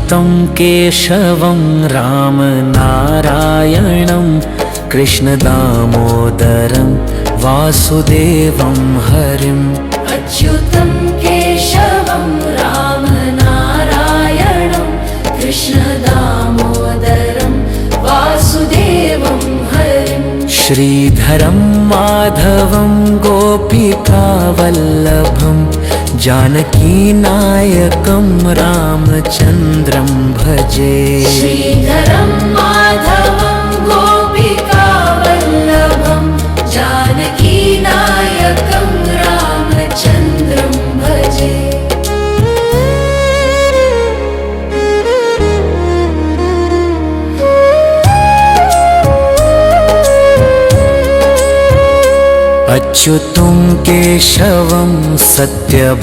अच्युतं केशवं रामनारायणं कृष्णदामोदरं वासुदेवं हरिम्। अच्युतं केशवं रामनारायणं कृष्णदामोदरं वासुदेवं हरिम्। श्रीधरं माधवं गोपिकावल्लभं जानकीनायकं रामचन्द्रं भजे। श्रीधरं माधवं गोपिकावल्लभं जानकीनायकं रामचन्द्रं भजे। अच्युतं केशवं सत्यभामाधवं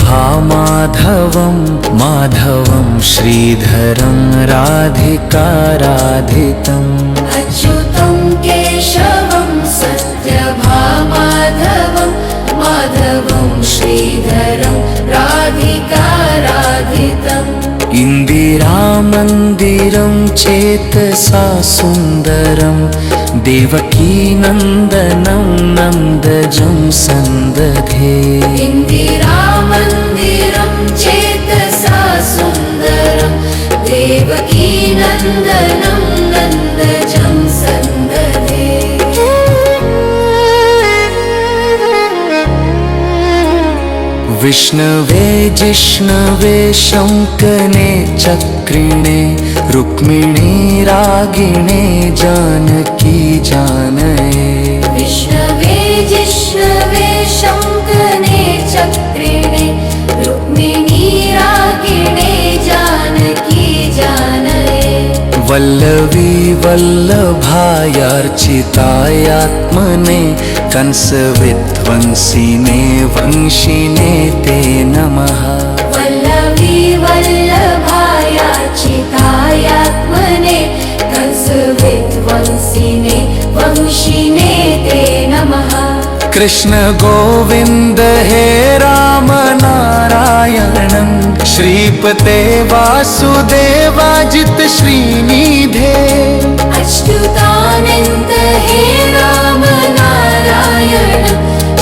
माधवं श्रीधरं राधिकाराधितम्। अच्युतं केशवं सत्यभामाधवं माधवं श्रीधरं राधिकाराधितम्। इन्दिरामन्दिरं चेतसा सुन्दरं देवकीनन्दनं नन्दजं सन्दधे। इन्दिरामन्दिरं चेतसा सुन्दरं देवकीनन्दनं नन्दजं सन्दधे। विष्णवे जिष्णवे शङ्कने चक्रिणे रुक्मिणी रागिणे जानकी जानये। विष्णवे जिष्णवे शङ्कने चक्रिणे रुक्मिणी रागिणे जानकी जानये। वल्लवी वल्लभायार्चितायात्मने कंसविध्वंसिने वंशिने ते नमः। वल्लवी वल्लभायार्चितायात्मने कंसविध्वंसिने वंशिने ते नमः। कृष्ण गोविन्द हे राम नारायणं श्रीपते वासुदेवाजित श्रीनिधे। अच्युतानन्द हे राम नारायणं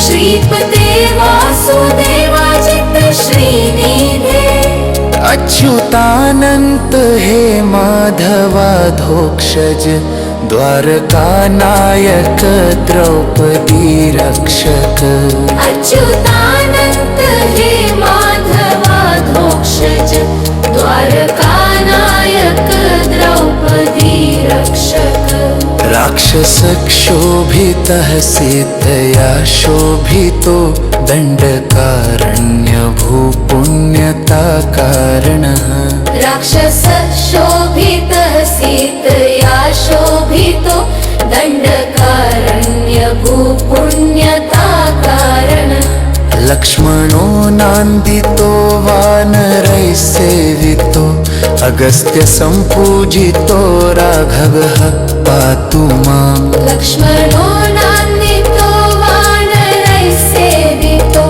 श्रीपते वासुदेवाजित श्रीनिधे। अच्युतानन्त हे माधवाधोक्षज द्वारकानायक द्रौपदी रक्षक। अच्युतानन्त हे माधवाधोक्षज द्वारकानायक द्रौपदी रक्षक। राक्षसक्षोभितः सीतया शोभितो दण्डकारण्यभूपुण्यताकारणः। राक्षसशोभितः सीतया शोभितो दण्डकारण्यभूपुण्यताकारणः। लक्ष्मणो नान्दितो वानरैः सेवितो अगस्त्य सम्पूजितो राघवः पातु माम्। लक्ष्मणो नान्दितो वानरैः सेवितो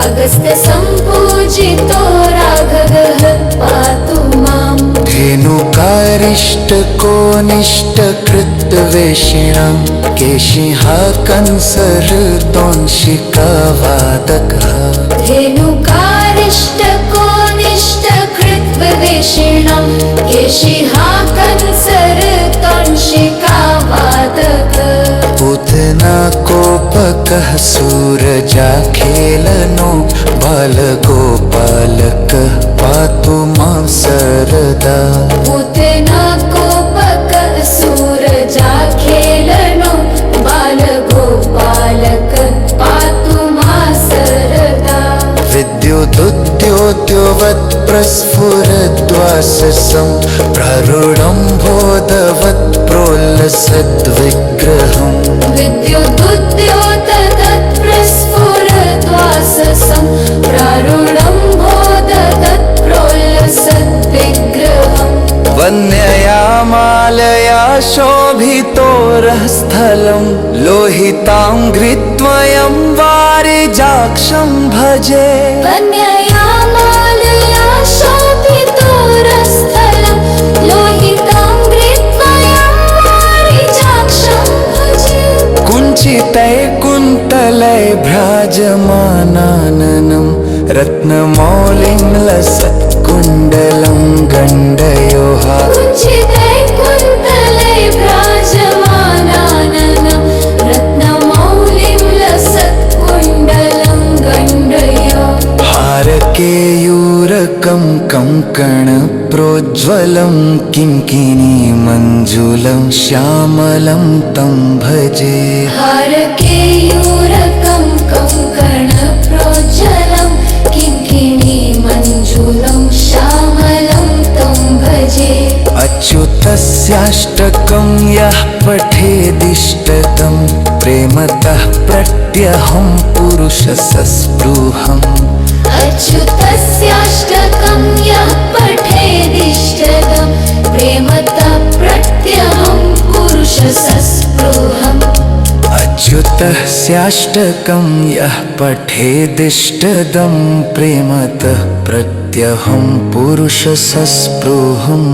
अगस्त्य सम्पूजितो राघवः पातु माम्। धेनुकारिष्टकोनिष्टकृतवेषिणां केशिहा कंसहृदोंशिकावादकः। धेनुकारिष्टकोनिष्टकृतवेषिणां केशिहा कंसहृदोंशिकावादकः। पूतना कोपकः सूरजाखेलनो बालगोपालकः पातु मां सरदा। पूतना कोपकः सूरजाखेलनो बालगोपालकः पातु मां सरदा। विद्युदुद्योद्योवत् प्रस्फुरद्वाससं प्रारूढं बोधवत् प्रोल्लसद्विग्रहम्। विद्युदुद्योतत् प्रस्फुरद्वाससं प्रारूढं बोधवत् प्रोल्लसद्विग्रहम्। वन्यया मालया शोभितोरस्थलं लोहिताङ्घ्रिद्वयं वारिजाक्षं भजे। वन्यया मालया शोभितोरस्थलं कुन्तलै भ्राजमानाननं रत्नमौलिं लसत्कुण्डलं गण्डयोः कुञ्चितै कुन्तलै भ्राजमानाननं रत्नमौलिं लसत्कुण्डलं गण्डयोः हारकेयूरकं कङ्कणप्रोज्ज्वलं किङ्किणीमञ्जुलं श्यामलं तं भजे हारकेयूरकं कङ्कणप्रोज्ज्वलं किङ्किणीमञ्जुलं श्यामलं तं भजे अच्युतस्याष्टकं यः पठेदिष्टतं प्रेमतः प्रत्यहं पुरुषसस्पृहम् अच्युतस्याष्टकं यः पठेदिष्टतं प्रेमतः प्रत्यहं पुरुषसस्पृहम् अच्युतस्याष्टकं यः पठेदिष्टदं प्रेमतः प्रत्यहं पुरुषसस्पृहम्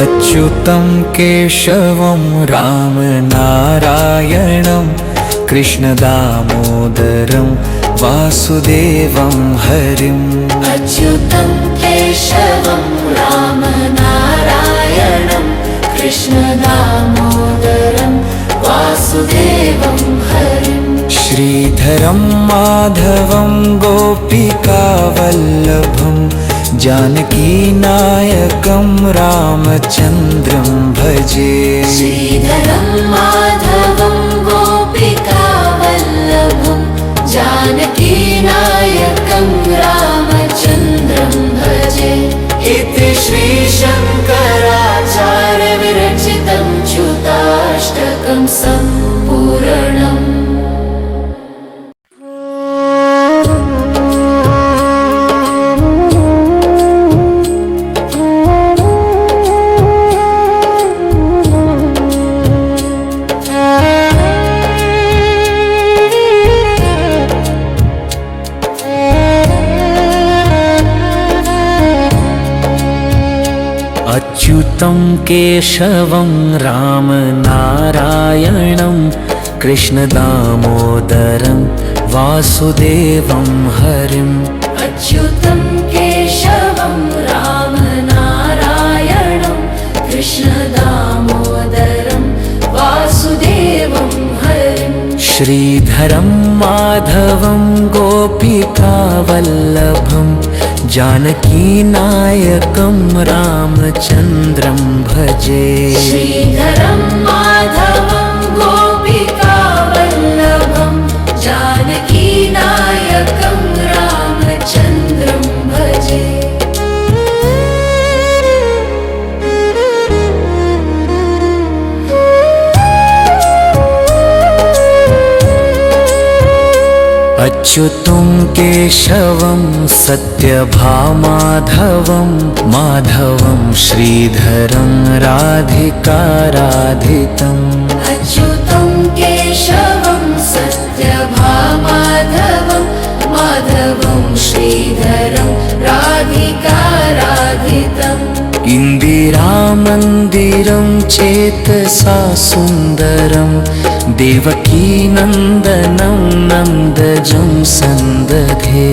अच्युतं केशवं रामनारायणं कृष्णदामोदरं वासुदेवं हरिम् अच्युतं केशवं रामनारायणं कृष्णदामोदरं वासुदेवं हरिम् श्रीधरं माधवं गोपिकावल्लभं जानकीनायकं रामचन्द्रं भजे श्रीधरं माधवं गोपिकावल्लभं जानकीनायकं रामचन्द्रं भजे इति श्रीशङ्कराचार्यविरचितं च्युताष्टकं सम्पूर्णम् अच्युतं केशवं रामनारायणं कृष्णदामोदरं वासुदेवं हरिम् अच्युतं केशवं रामनारायणं कृष्णदामोदरं वासुदेवं हरिम् श्रीधरं माधवं गोपिकावल्लभं जानकीनायकं रामचन्द्रं भजे श्रीधरं माधवं गोपिकावल्लभं जानकीनायकं रामचन्द्रं भजे अच्युतं केशवं सत्यभामाधवं माधवं श्रीधरं राधिकाराधितम् अच्युतं केशवं सत्यभामाधवं माधवं श्रीधरं राधिकाराधितम् इन्दिरामन्दिरं चेतसा सुन्दरं देवकीनन्दनं नन्दजं सन्दधे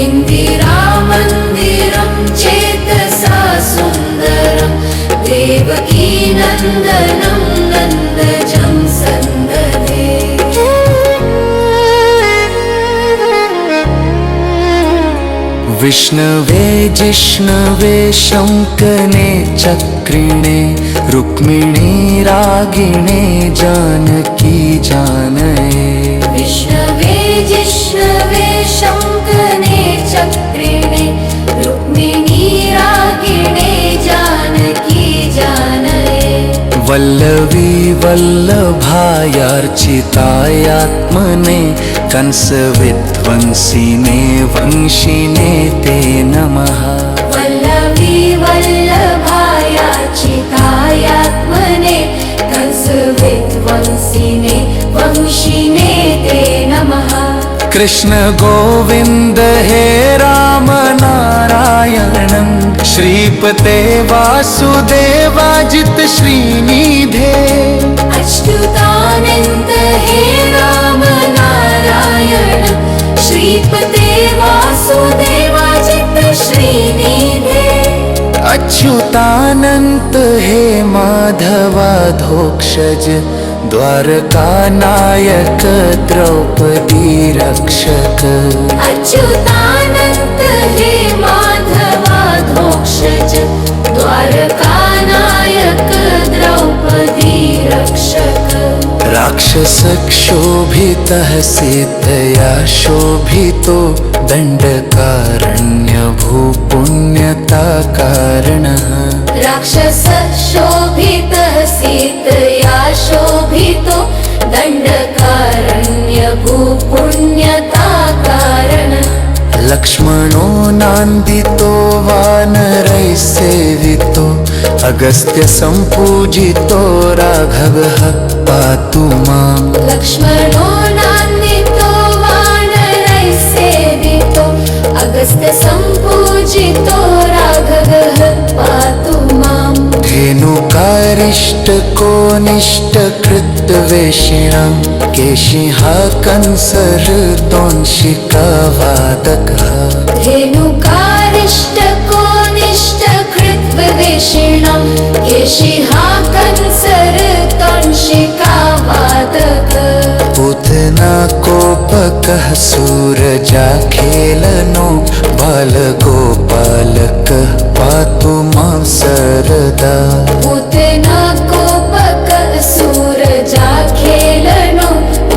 इन्दिरामन्दिरं चेतसा सुन्दरं देवकीनन्दनं नन्दजं सन्दधे विष्णवे जिष्णवे शङ्कने चक्रिणे रुक्मिणी रागिणे जानकी जानये विष्णवे जिष्णवे शङ्कने चक्रिणे रुक्मिणी रागिणे जानकी जानये वल्लवी वल्लभायार्चितायात्मने कंसविध्वंसिने वंशिने ते नमः वल्लवी वल्लभायार्चितायात्मने कंसविध्वंसिने वंशिने ते नमः कृष्ण गोविन्द हे राम नारायणं श्रीपते वासुदेवाजित श्रीनिधे अच्युतानन्द हे राम नारायण श्रीपते वासुदेवाजित श्रीनिधे अच्युतानन्त हे माधवाधोक्षज द्वारकानायक द्रौपदी रक्षक अच्युतानन्त हे माधवाधोक्षज द्वारकानायक द्रौपदी रक्षक राक्षसक्षोभितः सीतया शोभितो दण्डकारण्य भूपुण्यता कारणः राक्षस शोभितः सीतया शोभितो दण्डकारण्य भूपुण्यता कारण लक्ष्मणो नान्दितो वानरैः सेवितो अगस्त्य सम्पूजितो राघवः पातु माम् लक्ष्मणो नान्दितो वानरैः सेवितो अगस्त्य सम्पूजितो राघवः पातु माम् धेनुकारिष्टकोनिष्टकृतवेषिणां केशिहा कंसहृतोंशिकावादकः धेनुकारिष्टकोनिष्टकृतवेषिणां केशिहा कंसहृतोंशिकावादकः पूतना कोपकः सूरजाखेलनो बालगोपालकः पातु मां सरदा पूतना कोपकः सूरजाखेलनो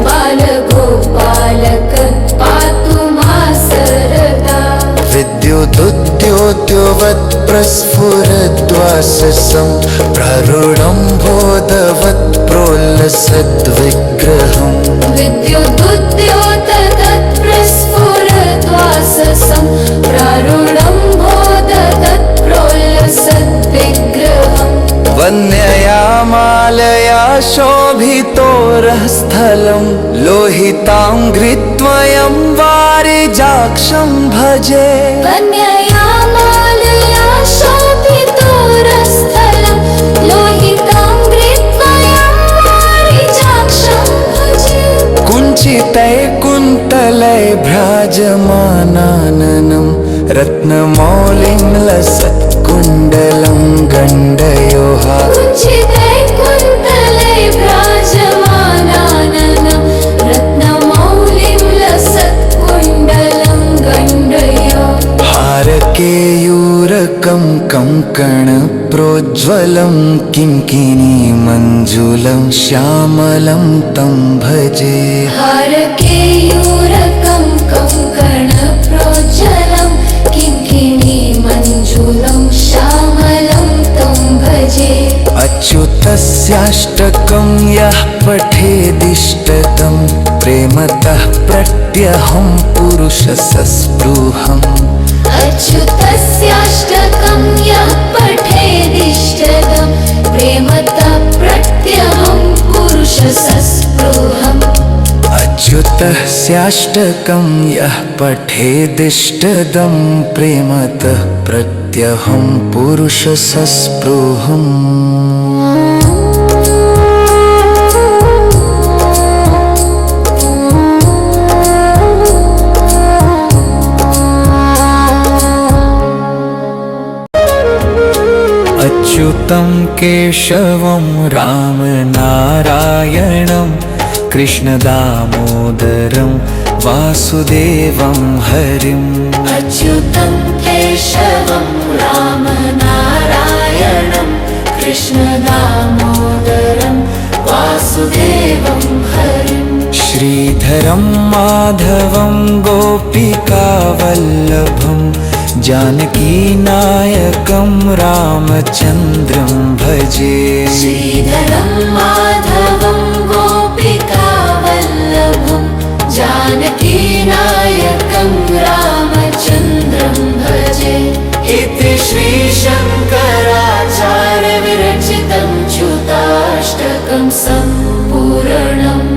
बालगोपालकः पातु मां सरदा विद्युदुद्योद्योवत् प्रस्फुरद्वाससं प्रारूढं बोधवत् प्रोल्लसद्विग्रहम् विद्युदुद्योतत् प्रस्फुरद्वाससं प्रारूढं बोधवत् प्रोल्लसद्विग्रहम् वन्यया मालया शोभितोरस्थलं लोहितां घृत्वयं वारिजाक्षं भजे वन्यया मालया शोभितोरस्थलं लोहितां घृत्वयं वारिजाक्षं भजे कुञ्चितै कुन्तलै भ्राजमानाननं रत्नमौलिं लसत्कुण्डलं गण्डयोः कुञ्चितै कुन्तलै भ्राजमानाननं रत्नमौलिं लसत्कुण्डलं गण्डयोः हारकेयूरकं कङ्कणप्रोज्ज्वलं किङ्किणीमञ्जुलं श्यामलं तं भजे हारकेयूरकं कङ्कणप्रोज्ज्वलं किङ्किणीमञ्जुलं श्यामलं तं भजे अच्युतस्याष्टकं यः पठेदिष्टदं प्रेमतः प्रत्यहं पुरुषसस्पृहम् अच्युतस्याष्टकं यः पठेदिष्टदं प्रेमतः प्रत्यहं पुरुषसस्पृहम् अच्युतस्याष्टकं यः पठेदिष्टदं प्रेमतः प्रत्यहं पुरुषसस्पृहम् अच्युतं केशवं रामनारायणं कृष्णदामोदरं वासुदेवं हरिम् अच्युतं केशवं रामनारायणं कृष्णदामोदरं वासुदेवं हरिम् श्रीधरं माधवं गोपिकावल्लभं जानकीनायकं रामचन्द्रं भजे श्रीधरं माधवं गोपिकावल्लभं जानकीनायकं रामचन्द्रं भजे इति श्रीशङ्कराचार्यविरचितं च्युताष्टकं सम्पूर्णम्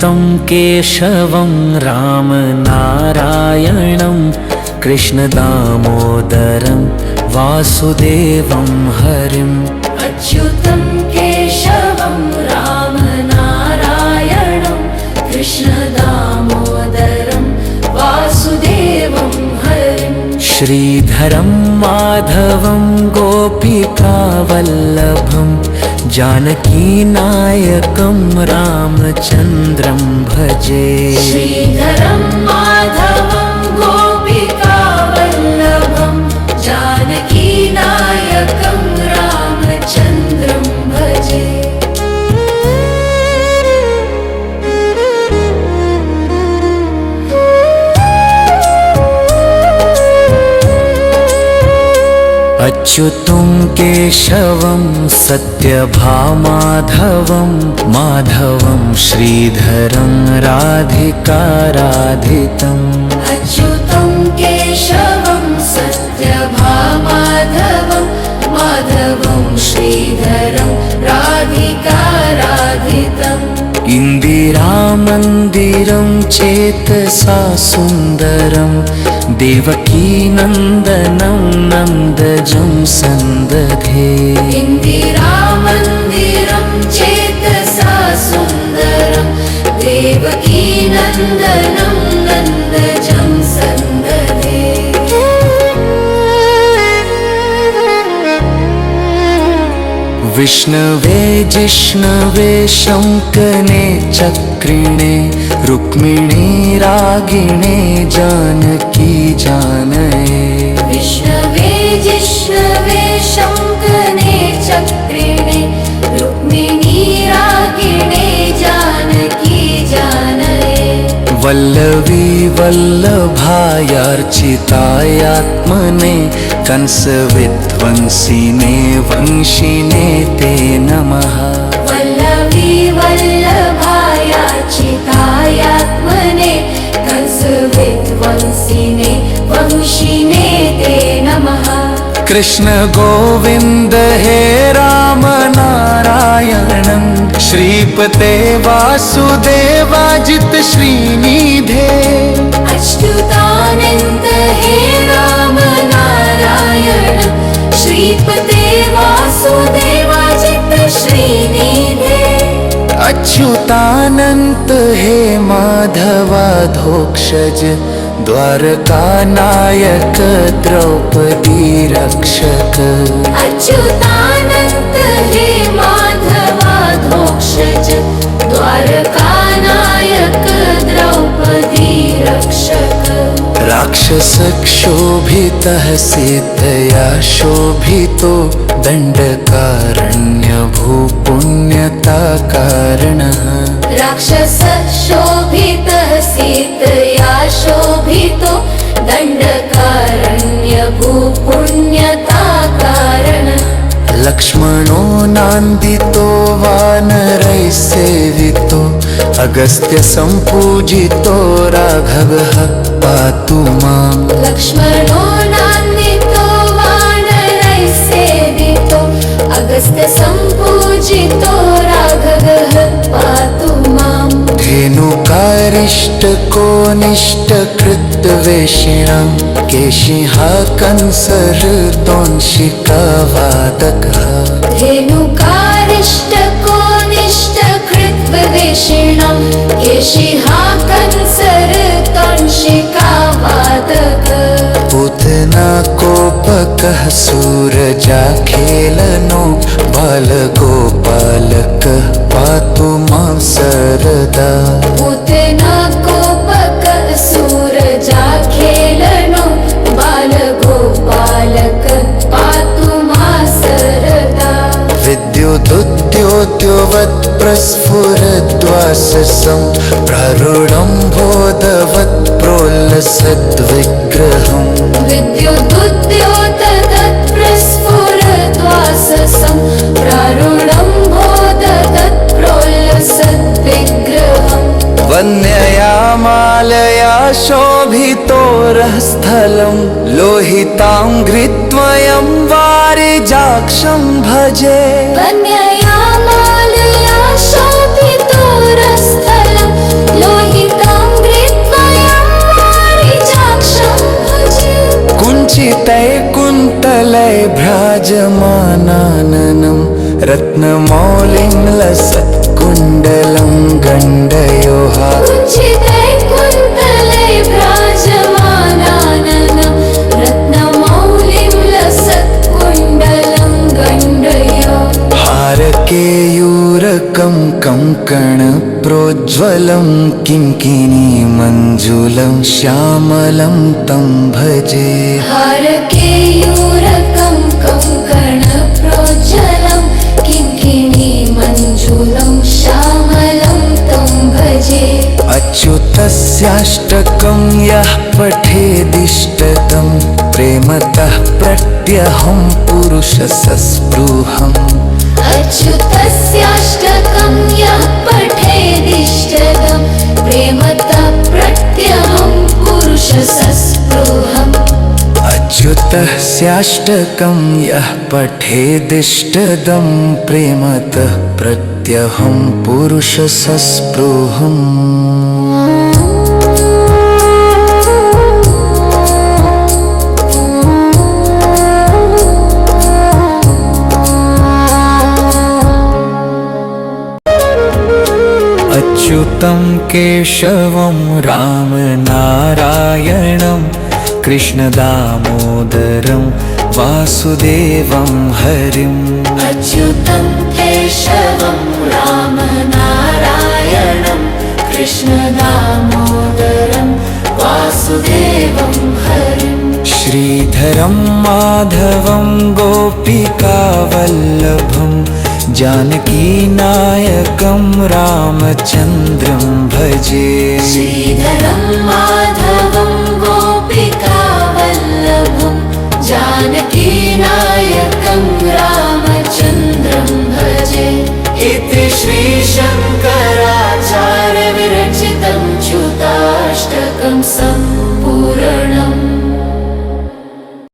अच्युतं केशवं रामनारायणं कृष्णदामोदरं वासुदेवं हरिम् अच्युतं केशवं रामनारायणं कृष्णदामोदरं वासुदेवं हरिम् श्रीधरं माधवं गोपिकावल्लभं जानकीनायकं रामचन्द्रं भजे श्रीधरं माधवं गोपिकावल्लभं जानकीनायकं रामचन्द्रं भजे अच्युतं केशवं सत्यभामाधवं माधवं श्रीधरं राधिकाराधितम् अच्युतं केशवं सत्यभामाधवं माधवं श्रीधरं राधिकाराधितम् इन्दिरामन्दिरं चेतसा सुन्दरं देवकीनन्दनं नन्दजं सन्दधे इन्दिरामन्दिरं चेतसा सुन्दरं देवकीनन्दनं नन्दजं सन्दधे विष्णवे जिष्णवे शङ्कने चक्रिणे रुक्मिणी रागिणे जानकी जानये विष्णवे जिष्णवे शङ्कने चक्रिणे रुक्मिणी रागिणे जानकी जानये वल्लवी वल्लभायार्चितायात्मने कंसविध्वंसिने वंशिने ते नमः वल्लवी वल्लभायार्चितायात्मने कंसविध्वंसिने वंशिने ते नमः कृष्ण गोविन्द हे राम नारायणं श्रीपते वासुदेवाजित श्रीनिधे अच्युतानन्द हे राम नारायण श्रीपते वासुदेवाजित श्रीनिधे अच्युतानन्त हे माधवाधोक्षज द्वारकानायक द्रौपदी रक्षक अच्युतानन्त हे माधवाधोक्षज द्वारकानायक द्रौपदी रक्षक राक्षसक्षोभितः सीतया शोभितो दण्डकारण्यभूपुण्यताकारणः राक्षसशोभितः सीतया शोभितो दण्डकारण्यभूपुण्यताकारणः लक्ष्मणो नान्दितो वानरैः सेवितो अगस्त्य सम्पूजितो राघवः पातु माम् लक्ष्मणो नान्दितो वानरैः सेवितो अगस्त्य सम्पूजितो राघवः पातु माम् धेनुकारिष्टकोनिष्टकृतवेषिणां केशिहा कंसहृदोंशिकावादकः धेनुकारिष्टकोनिष्टकृतवेषिणां केशिहा कंसहृदोंशिकावादकः पूतना कोपकः सूरजाखेलनो बालगोपालकः पातु मां सरदा पूतना कोपकः सूरजाखेलनो बालगोपालक पातु मां सरदा विद्युदुद्योद्योवत् प्रस्फुरद्वाससं प्रारूढं बोधवत् प्रोल्लसद्विग्रहम् विद्युदुद्योतदत् प्रस्फुरद्वाससं प्रारूढं बोधदत् प्रोल्लसद्विग्रहम् वन्यया मालया शोभितोरस्थलं लोहिताङ्घ्रिद्वयं वारिजाक्षं भजे वन्यया मालया शोभितोरस्थलं विराजमानाननं रत्नमौलिं लसत्कुण्डलं गण्डयोः उज्जितैकुन्तले विराजमानाननं रत्नमौलिं लसत्कुण्डलं गण्डयो हारकेयूरकं कङ्कणप्रोज्ज्वलं किङ्किणीमञ्जुलं श्यामलं तं भजे हारकेयूरकं कङ्कणप्रोज्ज्वलं किङ्किणीमञ्जुलं श्यामलं तं भजे अच्युतस्याष्टकं यः पठेदिष्टतं प्रेमतः प्रत्यहं पुरुषसस्पृहम् अच्युतस्याष्टकं यः पठेदिष्टदं प्रेमतः प्रत्यहं पुरुषसस्पृहम् अच्युतस्याष्टकं यः पठेदिष्टदं प्रेमतः प्रत्यहं पुरुषसस्पृहम् अच्युतं केशवं रामनारायणं कृष्णदामोदरं वासुदेवं हरिम् अच्युतं केशवं रामनारायणं कृष्णदामोदरं वासुदेवं हरिम् श्रीधरं माधवं गोपिकावल्लभं जानकीनायकं रामचन्द्रं भजे श्रीधरं माधवं गोपिकावल्लभं जानकीनायकं रामचन्द्रं भजे इति श्रीशङ्कराचार्यविरचितं च्युताष्टकं सम्पूर्णम्।